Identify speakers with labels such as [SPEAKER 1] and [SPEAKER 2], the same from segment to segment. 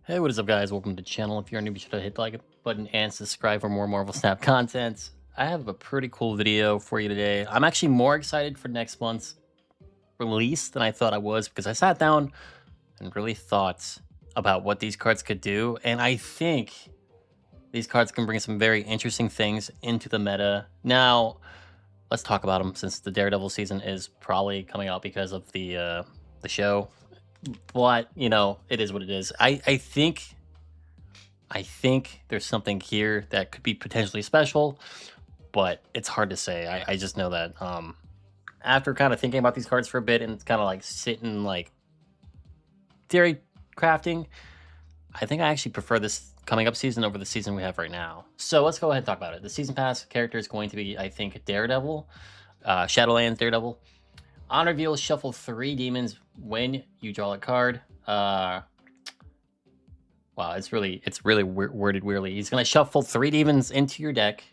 [SPEAKER 1] Hey, what is up, guys? Welcome to the channel. If you're new, be sure to hit the like button and subscribe for more Marvel Snap content. I have a pretty cool video for you today. I'm actually more excited for next month's release than I thought I was because I sat down and really thought about what these cards could do, and I think these cards can bring some very interesting things into the meta. Now, let's talk about them since the Daredevil season is probably coming out because of the show. But it is what it is. I think there's something here that could be potentially special, but it's hard to say. I just know that after kind of thinking about these cards for a bit and it's kind of like sitting like theory crafting, I think I actually prefer this coming up season over the season we have right now. So let's go ahead and talk about it. The season pass character is going to be, I think, Daredevil, Shadowlands Daredevil. On reveal, shuffle 3 demons when you draw a card. Wow, it's really worded weirdly. He's gonna shuffle 3 demons into your deck,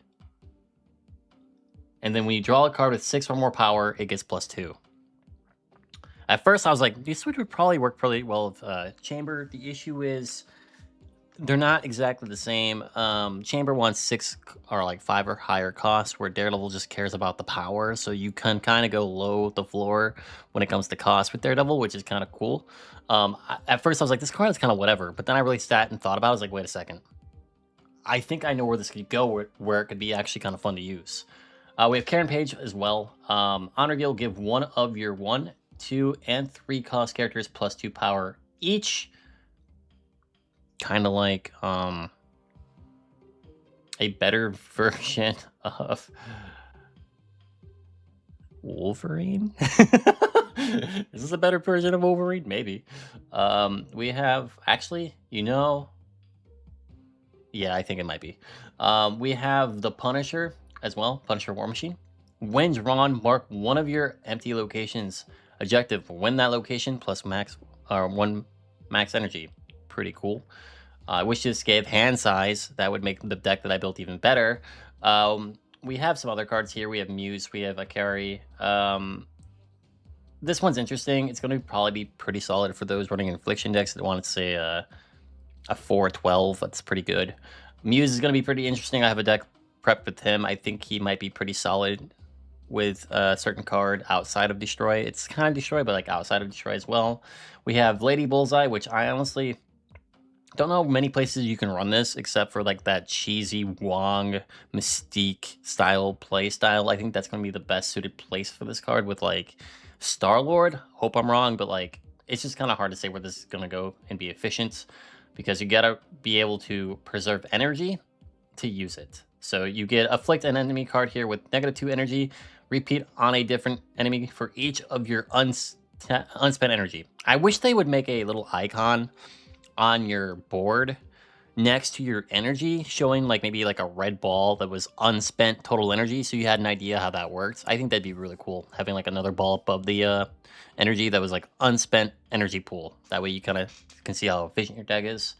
[SPEAKER 1] and then when you draw a card with 6 or more power, it gets +2. At first, I was like, this would probably work pretty well with Chamber. The issue is they're not exactly the same. Chamber wants 6 or like 5 or higher costs, where Daredevil just cares about the power. So you can kind of go low the floor when it comes to cost with Daredevil, which is kind of cool. At first, I was like, this card is kind of whatever. But then I really sat and thought about it. I was like, wait a second. I think I know where this could go, where it could be actually kind of fun to use. We have Karen Page as well. On reveal, give one of your 1, 2, and 3 cost characters +2 power each. Kind of like a better version of Wolverine. Is this a better version of Wolverine? Maybe. We have actually, yeah, I think it might be. We have the Punisher as well, Punisher War Machine. When drawn, mark one of your empty locations objective. Win that location plus max or 1 max energy. Pretty cool. I wish this gave hand size. That would make the deck that I built even better. We have some other cards here. We have Muse. We have Akari. This one's interesting. It's going to probably be pretty solid for those running Infliction decks that want to say a 4/12. That's pretty good. Muse is going to be pretty interesting. I have a deck prepped with him. I think he might be pretty solid with a certain card outside of Destroy. It's kind of Destroy, but like outside of Destroy as well. We have Lady Bullseye, which I honestly don't know many places you can run this except for like that cheesy Wong Mystique style play style. I think that's going to be the best suited place for this card with like Star-Lord. Hope I'm wrong, but like it's just kind of hard to say where this is going to go and be efficient because you got to be able to preserve energy to use it. So you get afflict an enemy card here with -2 energy, repeat on a different enemy for each of your unspent energy. I wish they would make a little icon on your board next to your energy showing like maybe like a red ball that was unspent total energy, so you had an idea how that works. I think that'd be really cool, having like another ball above the energy that was like unspent energy pool. That way you kind of can see how efficient your deck is.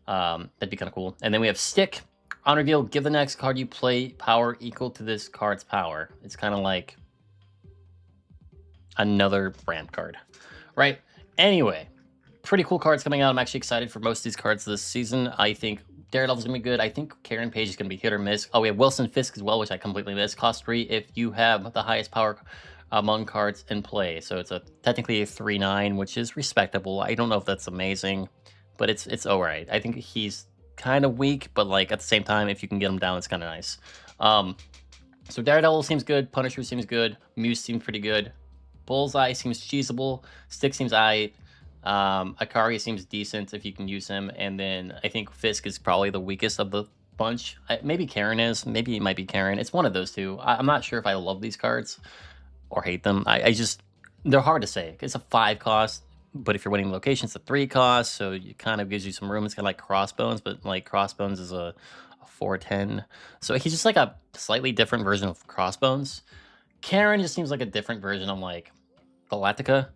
[SPEAKER 1] That'd be kind of cool. And then we have Stick. On reveal, give the next card you play power equal to this card's power. It's kind of like another ramp card, right? Anyway, pretty cool cards coming out. I'm actually excited for most of these cards this season. I think Daredevil's gonna be good. I think Karen Page is gonna be hit or miss. Oh, we have Wilson Fisk as well, which I completely missed. Cost 3 if you have the highest power among cards in play. So it's technically a 3/9, which is respectable. I don't know if that's amazing, but it's all right. I think he's kind of weak, but like at the same time, if you can get him down, it's kind of nice. So Daredevil seems good. Punisher seems good. Muse seems pretty good. Bullseye seems cheesable. Stick seems aight. Akari seems decent if you can use him, and then I think Fisk is probably the weakest of the bunch. Maybe Karen is. Maybe it might be Karen. It's one of those two. I'm not sure if I love these cards or hate them. I just, they're hard to say. It's a 5 cost, but if you're winning locations, it's a 3 cost, so it kind of gives you some room. It's kind of like Crossbones, but like Crossbones is a 4/10. So he's just like a slightly different version of Crossbones. Karen just seems like a different version of like Galactica,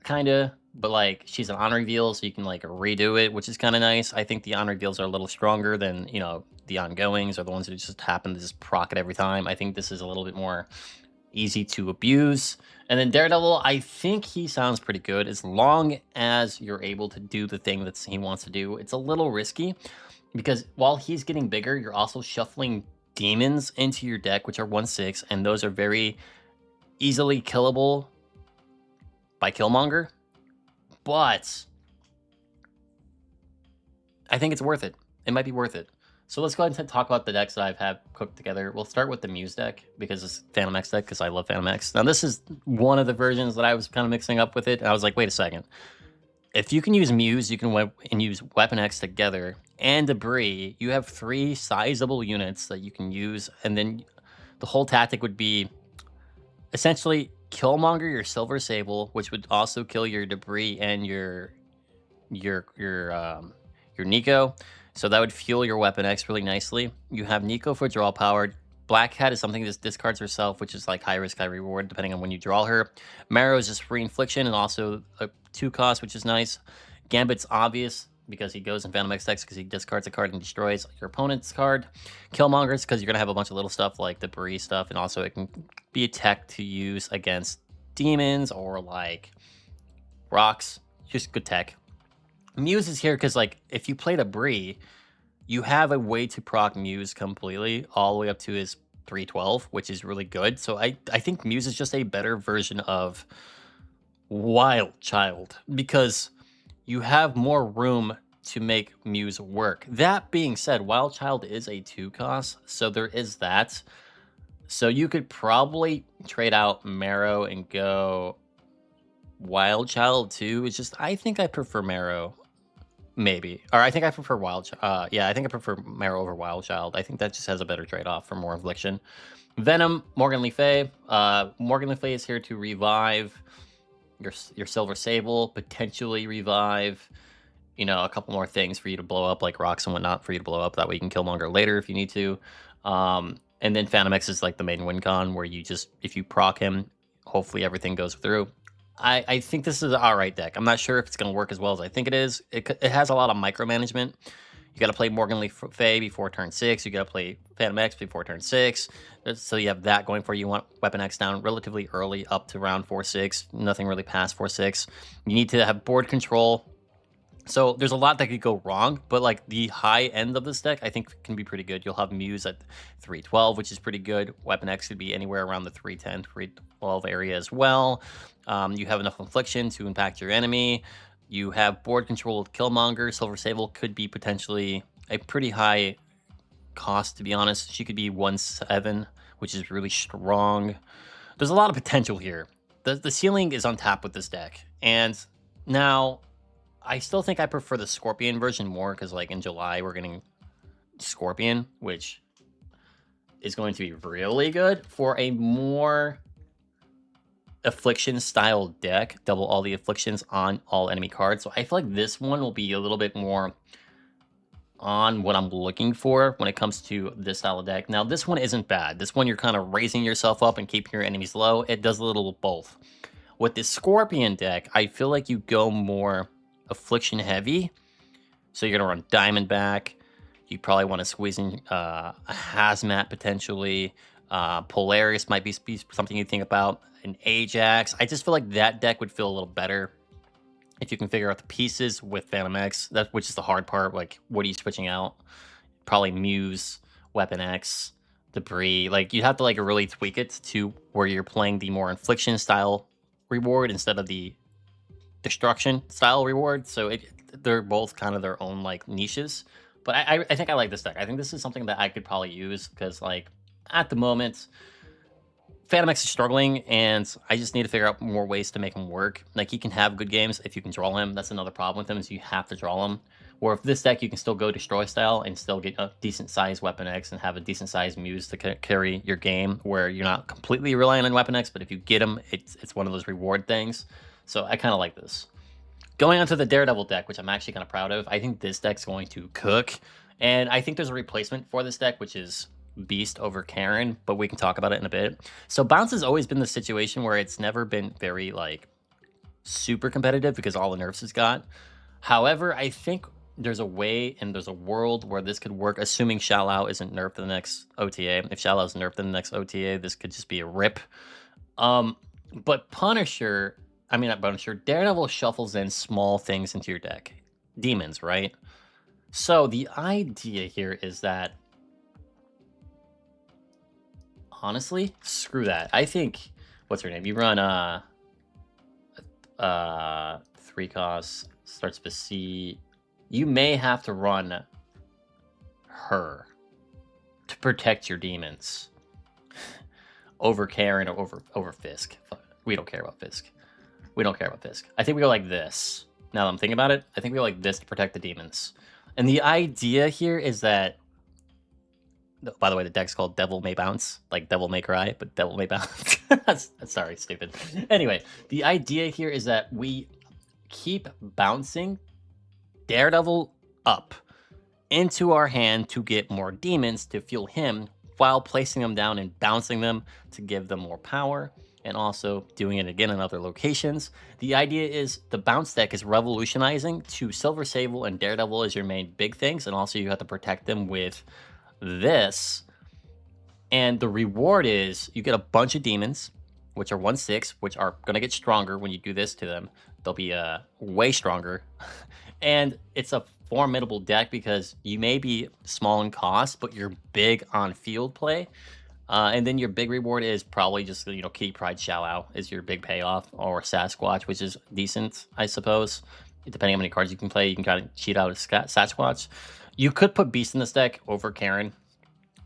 [SPEAKER 1] kind of, but like she's an on reveal, so you can like redo it, which is kind of nice. I think the on reveals are a little stronger than, the ongoings or the ones that just happen to just proc it every time. I think this is a little bit more easy to abuse. And then Daredevil, I think he sounds pretty good as long as you're able to do the thing that he wants to do. It's a little risky because while he's getting bigger, you're also shuffling demons into your deck, which are 1/6, and those are very easily killable by Killmonger. But I think it's worth it. It might be worth it. So let's go ahead and talk about the decks that I've had cooked together. We'll start with the Muse deck because it's Phantom X deck because I love Phantom X. Now this is one of the versions that I was kind of mixing up with it. I was like, wait a second. If you can use Muse, you can use Weapon X together and Debris. You have 3 sizable units that you can use, and then the whole tactic would be essentially Killmonger your Silver Sable, which would also kill your Debris and your Nico. So that would fuel your Weapon X really nicely. You have Nico for draw power. Black Cat is something that discards herself, which is like high risk, high reward, depending on when you draw her. Marrow is just free infliction and also a 2 cost, which is nice. Gambit's obvious because he goes in Phantom X decks because he discards a card and destroys your opponent's card. Killmonger's because you're going to have a bunch of little stuff like Debris stuff, and also it can be a tech to use against demons or like rocks. Just good tech. Muse is here because, like, if you play Debris, you have a way to proc Muse completely all the way up to his 312, which is really good. So I think Muse is just a better version of Wild Child because you have more room to make Muse work. That being said, Wild Child is a 2 cost, so there is that. So you could probably trade out Marrow and go Wild Child too. It's just, I think I prefer Marrow. Maybe. Or I think I prefer yeah, I think I prefer Marrow over Wild Child. I think that just has a better trade-off for more infliction. Venom, Morgan Le Fay. Morgan Le Fay is here to revive your Silver Sable, potentially revive, you know, a couple more things for you to blow up, like rocks and whatnot for you to blow up. That way you can Killmonger later if you need to. And then Phantom X is like the main win con where you just, if you proc him, hopefully everything goes through. I think this is an alright deck. I'm not sure if it's going to work as well as I think it is. It has a lot of micromanagement. You got to play Morgan Le Fay before turn 6. You got to play Phantom X before turn 6. So you have that going for you. You want Weapon X down relatively early, up to round 4-6. Nothing really past 4-6. You need to have board control. So there's a lot that could go wrong, but like the high end of this deck, I think can be pretty good. You'll have Muse at 312, which is pretty good. Weapon X could be anywhere around the 310, 312 area as well. You have enough infliction to impact your enemy. You have board control with Killmonger. Silver Sable could be potentially a pretty high cost, to be honest. She could be 1/7, which is really strong. There's a lot of potential here. The ceiling is on tap with this deck. And now, I still think I prefer the Scorpion version more because, like, in July, we're getting Scorpion, which is going to be really good for a more affliction-style deck. Double all the afflictions on all enemy cards. So I feel like this one will be a little bit more on what I'm looking for when it comes to this style of deck. Now, this one isn't bad. This one, you're kind of raising yourself up and keeping your enemies low. It does a little of both. With this Scorpion deck, I feel like you go more affliction heavy. So you're going to run Diamondback. You probably want to squeeze in a Hazmat potentially. Polaris might be something you think about. An Ajax. I just feel like that deck would feel a little better if you can figure out the pieces with Phantom X, which is the hard part. Like, what are you switching out? Probably Muse, Weapon X, Debris. Like, you have to like really tweak it to where you're playing the more infliction style reward instead of the destruction style reward. So they're both kind of their own like niches. But I think I like this deck. I think this is something that I could probably use because, like, at the moment, Phantom X is struggling, and I just need to figure out more ways to make him work. Like, he can have good games if you can draw him. That's another problem with him, is you have to draw him. Or if this deck, you can still go Destroy style and still get a decent-sized Weapon X and have a decent-sized Muse to carry your game, where you're not completely relying on Weapon X, but if you get him, it's one of those reward things. So I kind of like this. Going on to the Daredevil deck, which I'm actually kind of proud of, I think this deck's going to cook. And I think there's a replacement for this deck, which is Beast over Karen, but we can talk about it in a bit. So Bounce has always been the situation where it's never been very, like, super competitive because all the nerfs it's got. However, I think there's a way and there's a world where this could work, assuming Shallow isn't nerfed in the next OTA. If Shallow is nerfed in the next OTA, this could just be a rip. But Punisher, I mean not Punisher, Daredevil shuffles in small things into your deck. Demons, right? So the idea here is that, honestly, screw that. I think, what's her name? You run 3 costs, starts with C. You may have to run her to protect your demons over Karen or over Fisk. We don't care about Fisk. We don't care about Fisk. I think we go like this. Now that I'm thinking about it, I think we go like this to protect the demons. And the idea here is that, by the way, the deck's called Devil May Bounce, like Devil May Cry, but Devil May Bounce. Sorry, stupid. Anyway, the idea here is that we keep bouncing Daredevil up into our hand to get more demons to fuel him, while placing them down and bouncing them to give them more power, and also doing it again in other locations. The idea is the bounce deck is revolutionizing to Silver Sable and Daredevil as your main big things, and also you have to protect them with this. And the reward is you get a bunch of demons, which are 1/6, which are going to get stronger when you do this to them. They'll be way stronger. And it's a formidable deck because you may be small in cost, but you're big on field play. And then your big reward is probably just, Kitty Pryde Shallow is your big payoff, or Sasquatch, which is decent, I suppose. Depending on how many cards you can play, you can kind of cheat out a Sasquatch. You could put Beast in this deck over Karen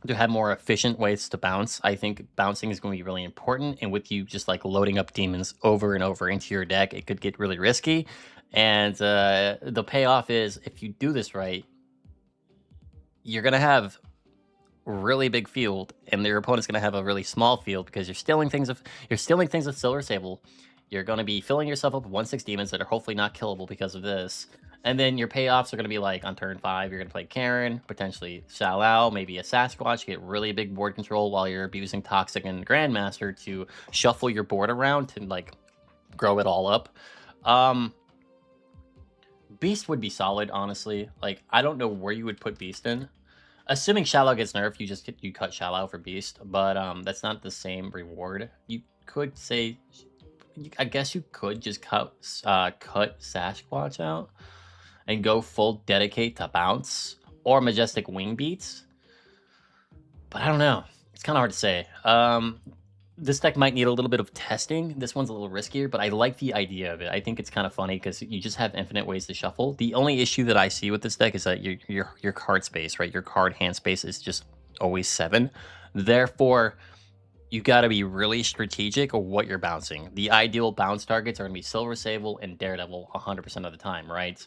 [SPEAKER 1] to have more efficient ways to bounce. I think bouncing is going to be really important, and with you just like loading up demons over and over into your deck, it could get really risky. And the payoff is, if you do this right, you're going to have really big field, and your opponent's going to have a really small field because you're stealing things of Silver Sable. You're going to be filling yourself up with 1/6 demons that are hopefully not killable because of this. And then your payoffs are going to be like on turn 5, you're going to play Karen, potentially Shallow, maybe a Sasquatch, get really big board control while you're abusing Toxic and Grandmaster to shuffle your board around to like grow it all up. Beast would be solid, honestly. Like, I don't know where you would put Beast in. Assuming Shallow gets nerfed, you cut Shallow for Beast, but that's not the same reward. You could say, I guess you could just cut Sasquatch out and go full dedicate to bounce or Majestic Wing Beats. But I don't know. It's kind of hard to say. This deck might need a little bit of testing. This one's a little riskier, but I like the idea of it. I think it's kind of funny because you just have infinite ways to shuffle. The only issue that I see with this deck is that your card space, right? Your card hand space is just always 7. Therefore, you got to be really strategic of what you're bouncing. The ideal bounce targets are going to be Silver Sable and Daredevil 100% of the time, right?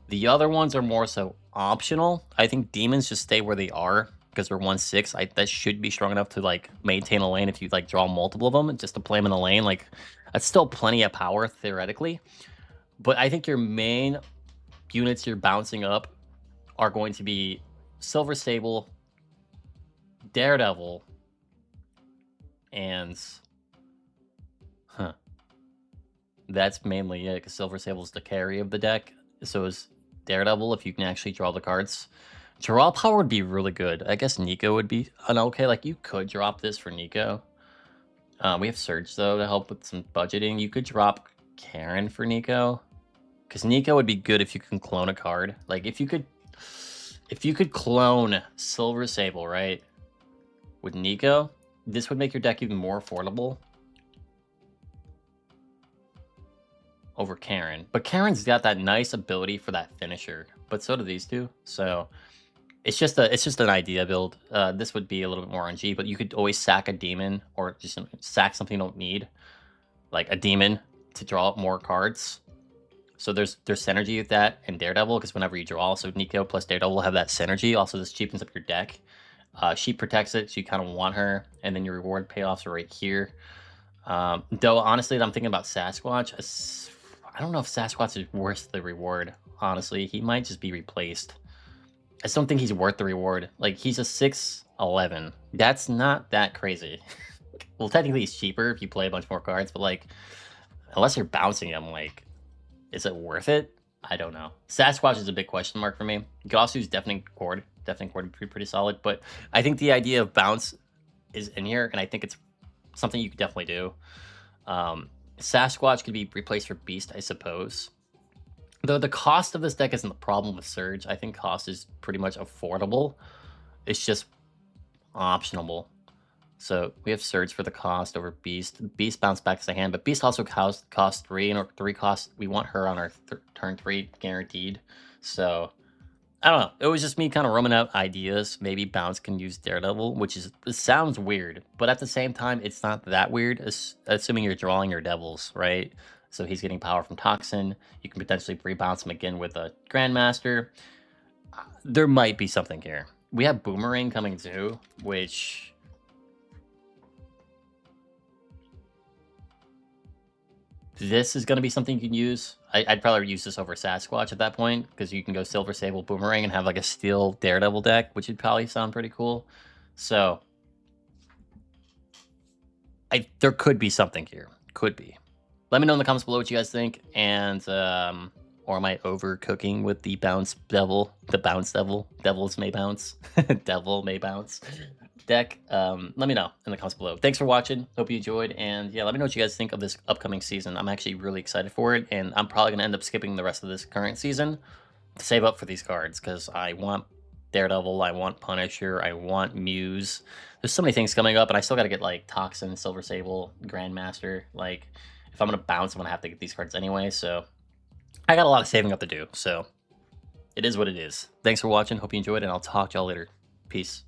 [SPEAKER 1] The other ones are more so optional. I think demons just stay where they are because they're 1/6. That should be strong enough to like maintain a lane if you like draw multiple of them, just to play them in the lane. Like, that's still plenty of power theoretically. But I think your main units you're bouncing up are going to be Silver Sable, Daredevil, and that's mainly it, because Silver Sable's the carry of the deck. So is Daredevil if you can actually draw the cards. Draw power would be really good. I guess Nico would be an okay. Like, you could drop this for Nico. We have Surge, though, to help with some budgeting. You could drop Karen for Nico, because Nico would be good if you can clone a card. Like, if you could clone Silver Sable, right, with Nico, this would make your deck even more affordable over Karen. But Karen's got that nice ability for that finisher, but so do these two. So it's just an idea build. This would be a little bit more RNG, but you could always sack a demon or just sack something you don't need, like a demon, to draw up more cards. So there's synergy with that and Daredevil, because whenever you draw, so Nico plus Daredevil will have that synergy. Also, this cheapens up your deck. She protects it, so you kind of want her, and then your reward payoffs are right here. Though honestly, I'm thinking about Sasquatch. I don't know if Sasquatch is worth the reward. Honestly, he might just be replaced. I just don't think he's worth the reward. Like, he's a 6/11. That's not that crazy. Well, technically he's cheaper if you play a bunch more cards, but like, unless you're bouncing him, like, is it worth it? I don't know. Sasquatch is a big question mark for me. You could also use Deafening Chord. Deafening Chord would be pretty solid, but I think the idea of bounce is in here, and I think it's something you could definitely do. Sasquatch could be replaced for Beast, I suppose. Though the cost of this deck isn't the problem with Surge. I think cost is pretty much affordable. It's just optionable. So we have Surge for the cost over Beast. Beast bounce back to the hand, but Beast also cost 3, and 3 cost. We want her on our turn 3 guaranteed. So I don't know. It was just me kind of roaming out ideas. Maybe Bounce can use Daredevil, which is, it sounds weird, but at the same time, it's not that weird, assuming you're drawing your Devils, right? So he's getting power from Toxin. You can potentially rebounce him again with a Grandmaster. There might be something here. We have Boomerang coming too, which... This is going to be something you can use. I'd probably use this over Sasquatch at that point, because you can go Silver Sable Boomerang and have like a Steel Daredevil deck, which would probably sound pretty cool. So there could be something here. Could be. Let me know in the comments below what you guys think, and or am I overcooking with the Bounce Devil? The Bounce Devil? Devils may bounce. Devil may bounce deck. Let me know in the comments below. Thanks for watching. Hope you enjoyed, and yeah, let me know what you guys think of this upcoming season. I'm actually really excited for it, and I'm probably gonna end up skipping the rest of this current season to save up for these cards, because I want Daredevil, I want Punisher, I want Muse. There's so many things coming up, and I still gotta get like Toxin, Silver Sable, Grandmaster. Like, if I'm gonna bounce, I'm gonna have to get these cards anyway, so I got a lot of saving up to do, so it is what it is. Thanks for watching, hope you enjoyed, and I'll talk to y'all later. Peace.